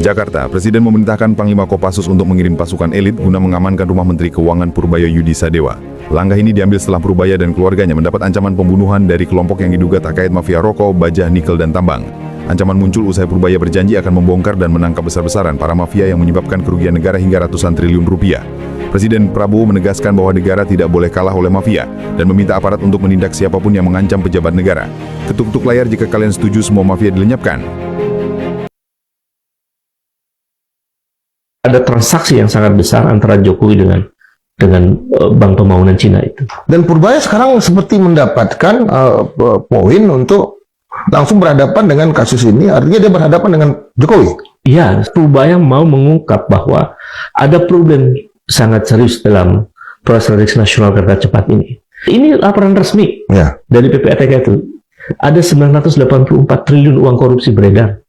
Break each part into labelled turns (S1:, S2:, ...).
S1: Jakarta, Presiden memerintahkan Panglima Kopassus untuk mengirim pasukan elit guna mengamankan rumah Menteri Keuangan Purbaya Yudi Sadewa. Langkah ini diambil setelah Purbaya dan keluarganya mendapat ancaman pembunuhan dari kelompok yang diduga terkait mafia rokok, baja, nikel, dan tambang. Ancaman muncul usai Purbaya berjanji akan membongkar dan menangkap besar-besaran para mafia yang menyebabkan kerugian negara hingga ratusan triliun rupiah. Presiden Prabowo menegaskan bahwa negara tidak boleh kalah oleh mafia dan meminta aparat untuk menindak siapapun yang mengancam pejabat negara. Ketuk-ketuk layar jika kalian setuju semua mafia dilenyapkan.
S2: Ada transaksi yang sangat besar antara Jokowi dengan Bank Pembangunan Cina itu.
S3: Dan Purbaya sekarang seperti mendapatkan poin untuk langsung berhadapan dengan kasus ini, artinya dia berhadapan dengan Jokowi.
S2: Iya, Purbaya mau mengungkap bahwa ada problem sangat serius dalam proses seleksi nasional kereta cepat ini. Ini laporan resmi dari PPATK itu. Ada 984 triliun uang korupsi beredar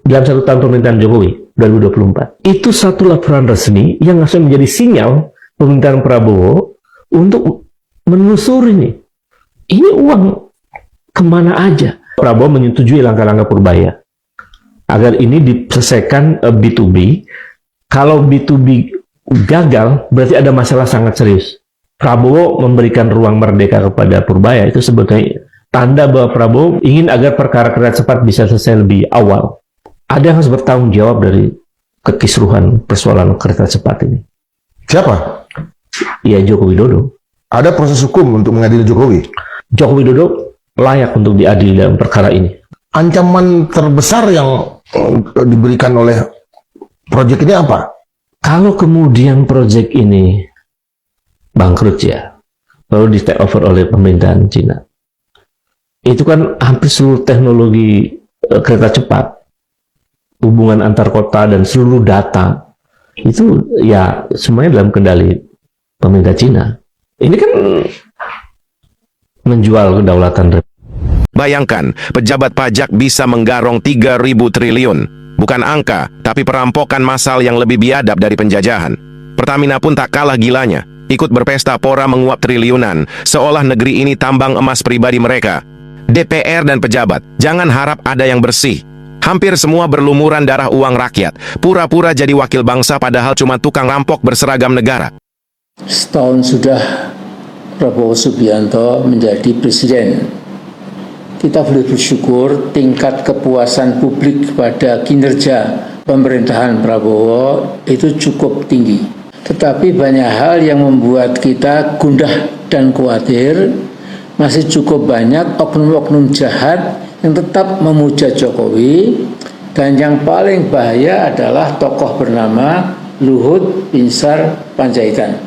S2: dalam satu tahun pemerintahan Jokowi 2024. Itu satu laporan resmi yang langsung menjadi sinyal pemerintahan Prabowo untuk menelusuri ini uang kemana aja. Prabowo menyetujui langkah-langkah Purbaya agar ini diselesaikan B2B. Kalau B2B gagal, berarti ada masalah sangat serius. Prabowo memberikan ruang merdeka kepada Purbaya, itu sebetulnya tanda bahwa Prabowo ingin agar perkara kereta cepat bisa selesai lebih awal. Ada yang harus bertanggung jawab dari kekisruhan persoalan kereta cepat ini.
S3: Siapa?
S2: Ya, Joko Widodo.
S3: Ada proses hukum untuk mengadili Jokowi?
S2: Joko Widodo layak untuk diadili dalam perkara ini.
S3: Ancaman terbesar yang diberikan oleh proyek ini apa?
S2: Kalau kemudian proyek ini bangkrut ya, lalu di take over oleh pemerintahan Cina, itu kan hampir seluruh teknologi kereta cepat, hubungan antar kota dan seluruh data itu ya semuanya dalam kendali pemerintah Cina. Ini kan menjual kedaulatan.
S4: Bayangkan, pejabat pajak bisa menggarong 3.000 triliun. Bukan angka, tapi perampokan massal yang lebih biadab dari penjajahan. Pertamina pun tak kalah gilanya, ikut berpesta pora menguap triliunan, seolah negeri ini tambang emas pribadi mereka. DPR dan pejabat, jangan harap ada yang bersih. Hampir semua berlumuran darah uang rakyat, pura-pura jadi wakil bangsa padahal cuma tukang rampok berseragam negara.
S5: Setahun sudah Prabowo Subianto menjadi presiden. Kita boleh bersyukur tingkat kepuasan publik pada kinerja pemerintahan Prabowo itu cukup tinggi. Tetapi banyak hal yang membuat kita gundah dan khawatir. Masih cukup banyak oknum-oknum jahat yang tetap memuja Jokowi. Dan yang paling bahaya adalah tokoh bernama Luhut Binsar Panjaitan.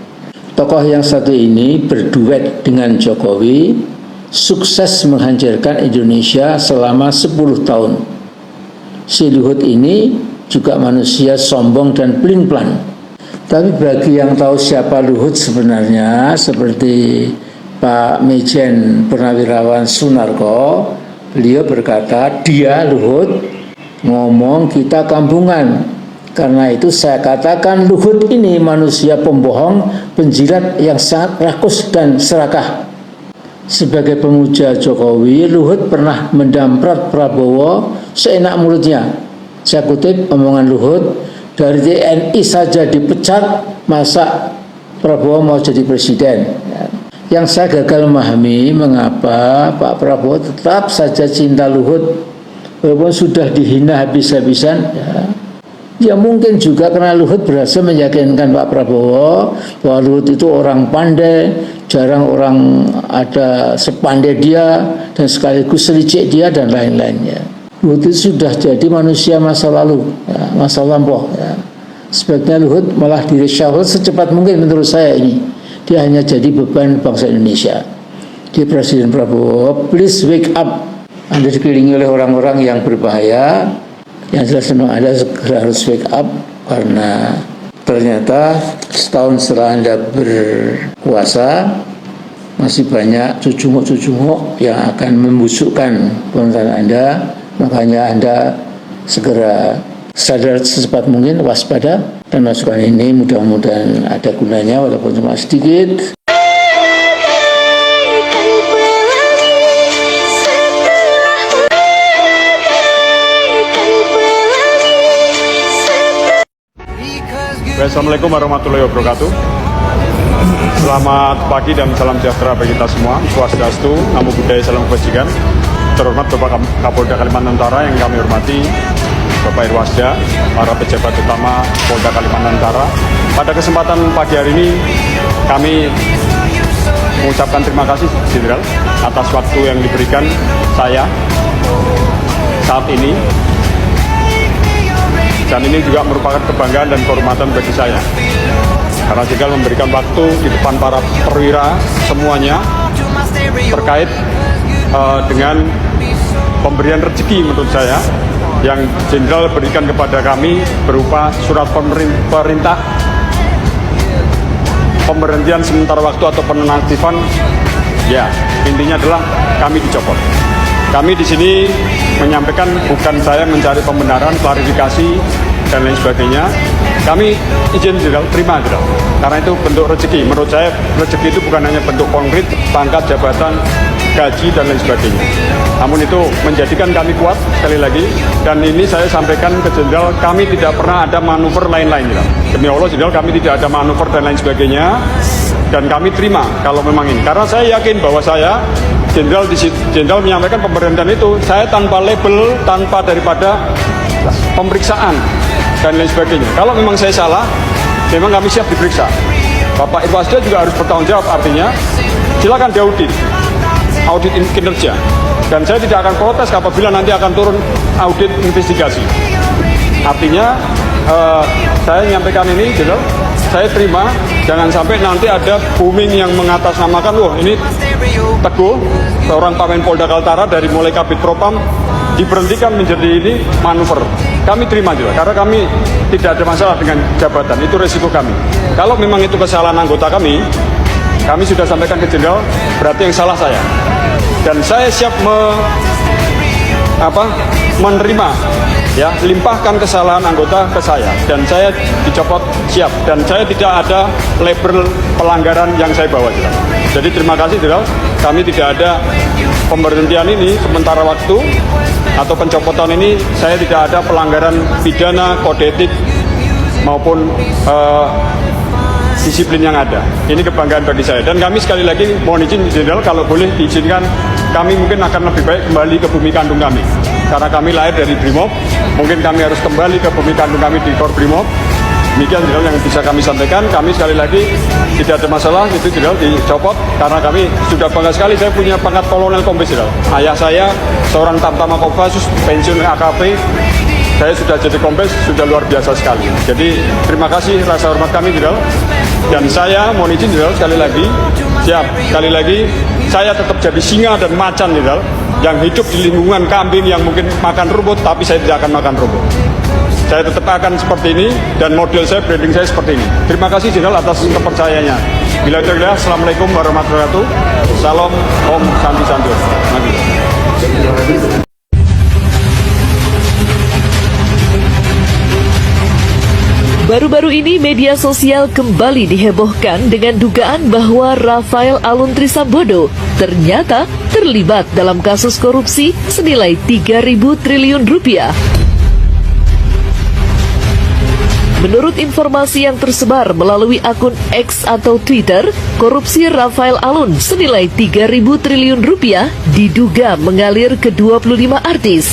S5: Tokoh yang satu ini berduet dengan Jokowi, sukses menghancurkan Indonesia selama 10 tahun. Si Luhut ini juga manusia sombong dan pelin-pelan. Tapi bagi yang tahu siapa Luhut sebenarnya, seperti Pak Mejen Purnawirawan Sunarko, beliau berkata, dia Luhut ngomong kita kampungan. Karena itu saya katakan Luhut ini manusia pembohong, penjilat yang sangat rakus dan serakah. Sebagai pemuja Jokowi, Luhut pernah mendamprat Prabowo seenak mulutnya. Saya kutip omongan Luhut, dari TNI saja dipecat, masa Prabowo mau jadi presiden. Yang saya gagal memahami mengapa Pak Prabowo tetap saja cinta Luhut, walaupun sudah dihina habis-habisan. Ya mungkin juga karena Luhut berhasil meyakinkan Pak Prabowo bahwa Luhut itu orang pandai, jarang orang ada sepandai dia, dan sekaligus selicik dia dan lain-lainnya. Luhut itu sudah jadi manusia masa lalu, ya, masa lampau. Ya. Sebaiknya Luhut malah direshuffle secepat mungkin menurut saya ini. Dia hanya jadi beban bangsa Indonesia. Di Presiden Prabowo, please wake up. Anda dikelilingi oleh orang-orang yang berbahaya. Yang jelas memang Anda segera harus wake up, karena ternyata setahun setelah Anda berkuasa masih banyak cucungok-cucungok yang akan membusukkan pemerintahan Anda. Makanya Anda segera sadar secepat mungkin, waspada, dan masukan ini mudah-mudahan ada gunanya walaupun cuma sedikit.
S6: Assalamualaikum warahmatullahi wabarakatuh. Selamat pagi dan salam sejahtera bagi kita semua. Swastiastu, Namo Buddhaya, salam kebajikan. Terhormat Bapak Kapolda Kalimantan Utara yang kami hormati, Bapak Irwasda, para pejabat utama Polda Kalimantan Utara. Pada kesempatan pagi hari ini kami mengucapkan terima kasih Jenderal atas waktu yang diberikan saya saat ini. Dan ini juga merupakan kebanggaan dan kehormatan bagi saya. Karena Jenderal memberikan waktu di depan para perwira semuanya terkait dengan pemberian rezeki menurut saya yang Jenderal berikan kepada kami berupa surat perintah pemberhentian sementara waktu atau penonaktifan. Ya, intinya adalah kami dicopot. Kami di sini menyampaikan bukan saya mencari pembenaran, klarifikasi dan lain sebagainya. Kami izin Jenderal, terima Jenderal. Karena itu bentuk rezeki. Menurut saya rezeki itu bukan hanya bentuk konkret, pangkat, jabatan, gaji dan lain sebagainya. Namun itu menjadikan kami kuat sekali lagi. Dan ini saya sampaikan ke Jenderal, kami tidak pernah ada manuver lain-lain Jenderal. Demi Allah Jenderal, kami tidak ada manuver dan lain sebagainya. Dan kami terima kalau memang ini. Karena saya yakin bahwa saya Jenderal menyampaikan pemberhentian itu saya tanpa label, tanpa daripada pemeriksaan dan lain sebagainya. Kalau memang saya salah, memang kami siap diperiksa. Bapak Irwasda juga harus bertanggung jawab, artinya silakan diaudit, audit kinerja. Dan saya tidak akan protes apabila nanti akan turun audit investigasi. Artinya saya menyampaikan ini, Jenderal, saya terima. Jangan sampai nanti ada booming yang mengatasnamakan, wah ini Teguh, seorang Pamain Polda Kaltara dari mulai Kabid Propam diberhentikan menjadi ini manuver. Kami terima juga, karena kami tidak ada masalah dengan jabatan, itu resiko kami. Kalau memang itu kesalahan anggota kami sudah sampaikan ke Jenderal, berarti yang salah saya. Dan saya siap menerima, ya, limpahkan kesalahan anggota ke saya, dan saya dicopot siap, dan saya tidak ada label pelanggaran yang saya bawa Jenderal. Jadi terima kasih Jenderal, kami tidak ada pemberhentian ini sementara waktu atau pencopotan ini, saya tidak ada pelanggaran pidana, kode etik maupun disiplin yang ada. Ini kebanggaan bagi saya. Dan kami sekali lagi mohon izin Jenderal, kalau boleh diizinkan, kami mungkin akan lebih baik kembali ke bumi kandung kami. Karena kami lahir dari Brimob, mungkin kami harus kembali ke bumi kandung kami di Kor Brimob. Demikian Jenderal yang bisa kami sampaikan. Kami sekali lagi tidak ada masalah, itu Jenderal dicopot. Karena kami sudah bangga sekali, saya punya pangkat Kolonel Kombes Jenderal. Ayah saya seorang Tamtama Kopassus, pensiun AKP. Saya sudah jadi Kombes, sudah luar biasa sekali. Jadi terima kasih, rasa hormat kami Jenderal. Dan saya mohon izin Jenderal sekali lagi, siap, sekali lagi, saya tetap jadi singa dan macan Jenderal, yang hidup di lingkungan kambing yang mungkin makan rumput, tapi saya tidak akan makan rumput. Saya tetap akan seperti ini, dan model saya, branding saya seperti ini. Terima kasih Jenderal atas kepercayaannya. Bila tidak, Assalamualaikum warahmatullahi wabarakatuh. Salam, Om Santi Sanjur.
S7: Baru-baru ini media sosial kembali dihebohkan dengan dugaan bahwa Rafael Alun Trisambodo ternyata terlibat dalam kasus korupsi senilai 3.000 triliun rupiah. Menurut informasi yang tersebar melalui akun X atau Twitter, korupsi Rafael Alun senilai 3.000 triliun rupiah diduga mengalir ke 25 artis.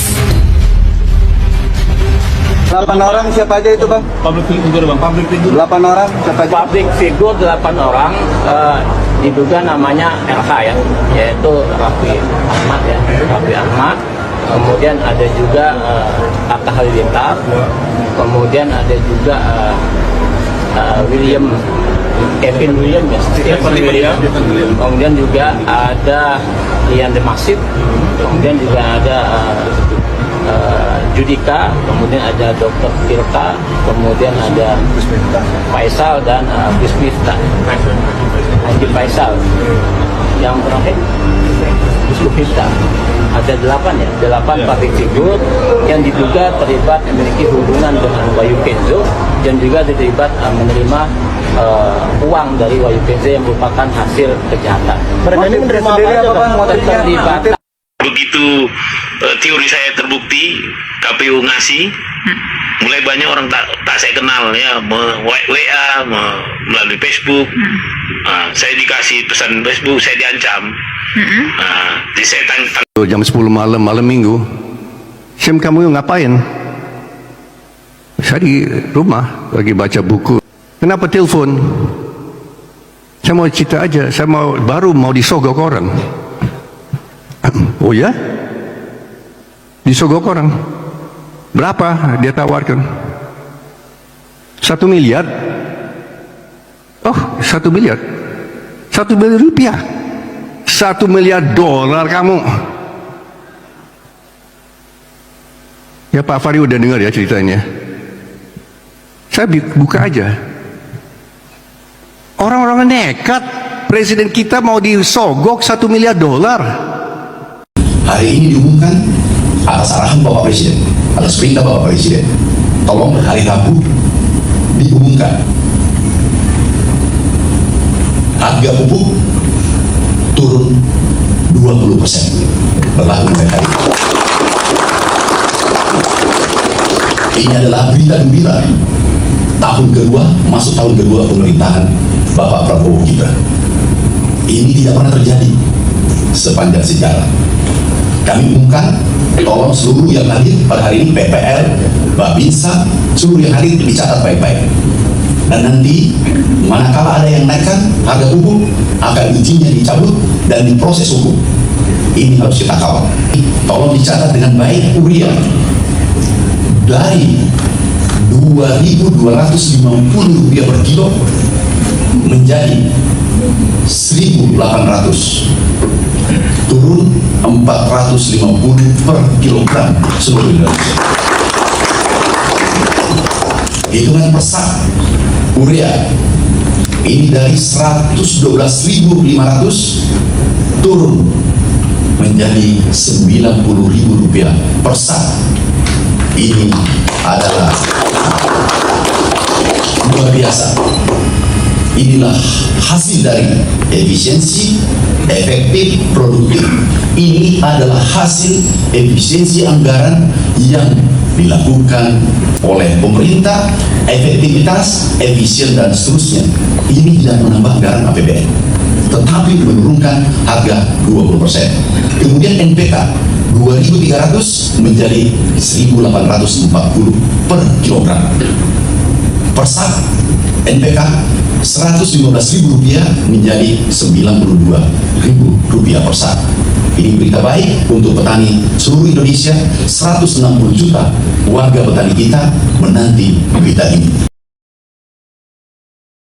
S8: 8 orang siapa aja itu Bang? Public figure Bang, public figure 8 orang siapa aja? Public figure 8 orang diduga namanya LH ya, yaitu Raffi Ahmad ya, Raffi Ahmad. Kemudian ada juga Atta Halilintar, kemudian ada juga Kevin William ya, kemudian juga ada Ian Demasif, kemudian juga ada Judika, kemudian ada Dr. Tirta, kemudian ada Faisal dan Bismifta, Haji Faisal. Yang terakhir Bismifta. Ada 8 ya, 8 public figure yang diduga terlibat memiliki hubungan dengan Wahyu Kenzo dan juga terlibat menerima uang dari Wahyu Kenzo yang merupakan hasil kejahatan. Mereka ini menerima sendiri apa Bang?
S7: Terlibat.
S9: Begitu teori saya terbukti, KPU ngasih, mulai banyak orang tanya tak saya kenal ya, WA melalui Facebook. Saya dikasih pesan Facebook, saya diancam. Jadi saya tanya
S10: Jam 10 malam minggu, Syam, kamu ngapain? Saya di rumah lagi baca buku. Kenapa telepon? Saya mau cerita aja, saya baru mau disogok orang. Oh ya? Disogok orang. Berapa dia tawarkan? 1 miliar. Oh, 1 miliar. 1 miliar rupiah. 1 miliar dolar kamu. Ya, Pak Fahri udah dengar ya ceritanya. Saya buka aja. Orang-orang nekat. Presiden kita mau disogok 1 miliar dolar.
S11: Hari ini diumumkan atas arahan Bapak Presiden, atas perintah Bapak Presiden, tolong hari Rabu diumumkan harga pupuk turun 20% berlaku mulai hari ini. Ini adalah berita gembira tahun kedua, masuk tahun kedua pemerintahan Bapak Prabowo Gibran. Ini tidak pernah terjadi sepanjang sejarah. Kami umumkan, tolong seluruh yang hadir pada hari ini, PPL, Babinsa, seluruh yang hadir dicatat baik-baik. Dan nanti, manakala ada yang naikkan harga pupuk, akan izinnya dicabut dan diproses hukum. Ini harus kita kawal. Tolong dicatat dengan baik urea. Dari Rp2.250 per kilo menjadi 1.800, turun 450 per kilogram seluruh Indonesia. Hitungan persak urea ini dari 112.500 turun menjadi Rp90.000 per sak. Ini adalah luar biasa. Inilah hasil dari efisiensi, efektif, produktif. Ini adalah hasil efisiensi anggaran yang dilakukan oleh pemerintah, efektivitas, efisien, dan seterusnya. Ini tidak menambah anggaran APBN, tetapi menurunkan harga 20%. Kemudian NPK 2.300 menjadi 1.840 per kilogram. Persak NPK Rp115.000 menjadi Rp92.000 per sak. Ini berita baik untuk petani seluruh Indonesia. 160 juta warga petani kita menanti berita ini.